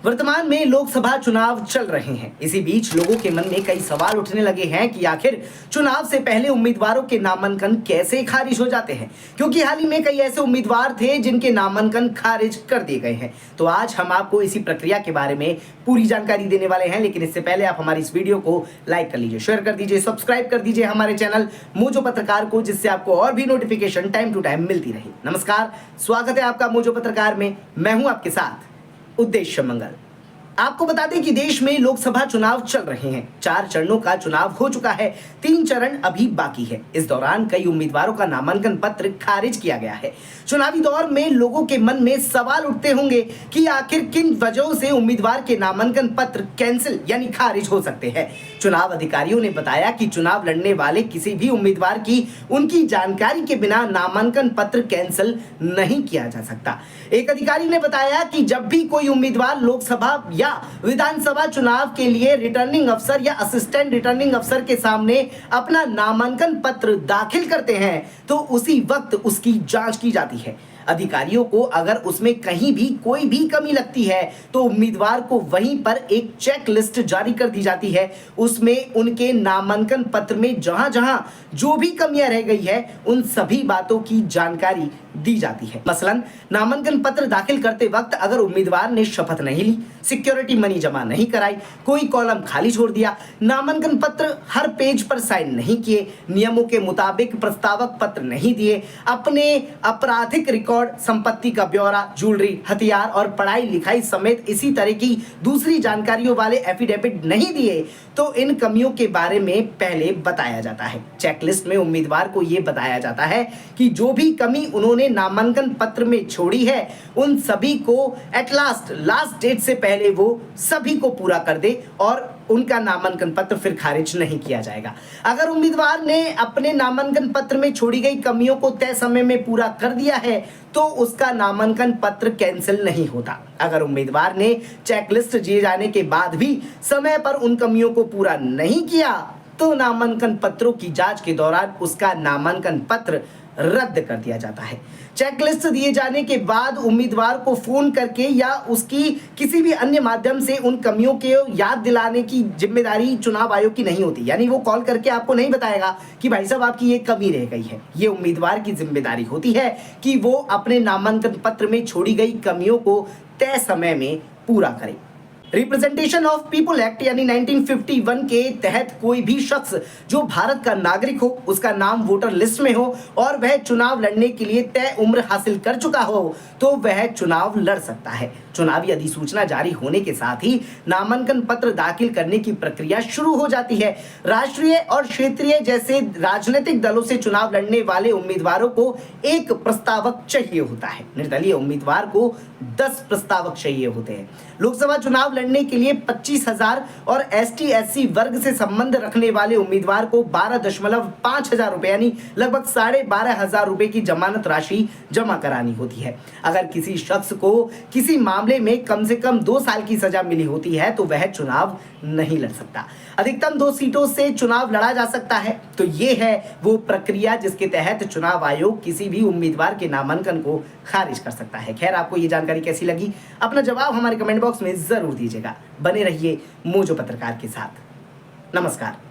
वर्तमान में लोकसभा चुनाव चल रहे हैं। इसी बीच लोगों के मन में कई सवाल उठने लगे हैं कि आखिर चुनाव से पहले उम्मीदवारों के नामांकन कैसे खारिज हो जाते हैं, क्योंकि हाल ही में कई ऐसे उम्मीदवार थे जिनके नामांकन खारिज कर दिए गए हैं। तो आज हम आपको इसी प्रक्रिया के बारे में पूरी जानकारी देने वाले हैं, लेकिन इससे पहले आप हमारी इस वीडियो को लाइक कर लीजिए, शेयर कर दीजिए, सब्सक्राइब कर दीजिए हमारे चैनल मोजो पत्रकार को, जिससे आपको और भी नोटिफिकेशन टाइम टू टाइम मिलती रहे। नमस्कार, स्वागत है आपका मोजो पत्रकार में। मैं हूं आपके साथ उद्देश्य मंगल। आपको बता दें कि देश में लोकसभा चुनाव चल रहे हैं। 4 चरणों का चुनाव हो चुका है, 3 चरण अभी बाकी है। इस दौरान कई उम्मीदवारों का नामांकन पत्र खारिज किया गया है। चुनावी दौर में लोगों के मन में सवाल उठते होंगे कि आखिर किन वजहों से उम्मीदवार के नामांकन पत्र कैंसिल यानी खारिज हो सकते हैं। चुनाव अधिकारियों ने बताया कि चुनाव लड़ने वाले किसी भी उम्मीदवार की उनकी जानकारी के बिना नामांकन पत्र कैंसिल नहीं किया जा सकता। एक अधिकारी ने बताया कि जब भी कोई उम्मीदवार लोकसभा या विधानसभा चुनाव के लिए रिटर्निंग अफसर या असिस्टेंट रिटर्निंग अफसर के सामने अपना नामांकन पत्र दाखिल करते हैं तो उसी वक्त उसकी जांच की जाती है। अधिकारियों को अगर उसमें कहीं भी कोई भी कमी लगती है तो उम्मीदवार को वहीं पर एक चेक लिस्ट जारी कर दी जाती है। उसमें उनके नामांकन पत्र में जहां जहां जो भी कमियां रह गई है उन सभी बातों की जानकारी दी जाती है। मसलन नामांकन पत्र दाखिल करते वक्त अगर उम्मीदवार ने शपथ नहीं ली, सिक्योरिटी मनी जमा नहीं कराई, कोई कॉलम खाली छोड़ दिया, नामांकन पत्र हर पेज पर साइन नहीं किए, नियमों के मुताबिक प्रस्तावक पत्र नहीं दिए, अपने आपराधिक रिकॉर्ड, संपत्ति का ब्यौरा, ज्वेलरी, हथियार और पढ़ाई लिखाई समेत इसी तरह की दूसरी जानकारियों वाले एफिडेविट नहीं दिए तो इन कमियों के बारे में पहले बताया जाता है। चेकलिस्ट में उम्मीदवार को यह बताया जाता है कि जो भी कमी उन्होंने नामांकन पत्र में छोड़ी है उन सभी को एट लास्ट डेट से पहले वो सभी को पूरा कर दे और उनका नामांकन पत्र फिर खारिज नहीं किया जाएगा। अगर उम्मीदवार ने अपने नामांकन पत्र में छोड़ी गई कमियों को तय समय में पूरा कर दिया है तो उसका नामांकन पत्र कैंसिल नहीं होता। अगर उम्मीदवार ने चेकलिस्ट दिए जाने के बाद भी समय पर उन कमियों को पूरा नहीं किया तो नामांकन पत्रों की जांच के दौरान उसका नामांकन पत्र रद्द कर दिया जाता है। चेकलिस्ट दिए जाने के बाद उम्मीदवार को फोन करके या उसकी किसी भी अन्य माध्यम से उन कमियों के याद दिलाने की जिम्मेदारी चुनाव आयोग की नहीं होती। यानी वो कॉल करके आपको नहीं बताएगा कि भाई साहब आपकी ये कमी रह गई है। ये उम्मीदवार की जिम्मेदारी होती है कि वो अपने नामांकन पत्र में छोड़ी गई कमियों को तय समय में पूरा करे। रिप्रेजेंटेशन ऑफ पीपुल एक्ट यानी 1951 के तहत कोई भी शख्स जो भारत का नागरिक हो, उसका नाम वोटर लिस्ट में हो और वह चुनाव लड़ने के लिए तय उम्र हासिल कर चुका हो तो वह चुनाव लड़ सकता है। चुनावी अधिसूचना जारी होने के साथ ही नामांकन पत्र दाखिल करने की प्रक्रिया शुरू हो जाती है। राष्ट्रीय और क्षेत्रीय जैसे राजनीतिक दलों से चुनाव लड़ने वाले उम्मीदवारों को एक प्रस्तावक चाहिए होता है। निर्दलीय उम्मीदवार को 10 प्रस्तावक चाहिए होते हैं। लोकसभा चुनाव लड़ने के लिए 25,000 और ST/SC वर्ग से संबंध रखने वाले उम्मीदवार को 12.5 हजार रुपए यानी लगभग 12,500 रुपए की जमानत राशि जमा करानी होती है। अगर किसी शख्स को किसी मामले में कम से कम 2 साल की सजा मिली होती है तो वह चुनाव नहीं लड़ सकता। अधिकतम 2 सीटों से चुनाव लड़ा जा सकता है। तो ये है वो प्रक्रिया जिसके तहत चुनाव आयोग किसी भी उम्मीदवार के नामांकन को खारिज कर सकता है। खैर, आपको ये जानकारी कैसी लगी? अपना जवाब हमारे कमेंट बॉक्स में जरूर दीजिएगा। बने रहिए मोजो पत्रकार के साथ। नमस्कार।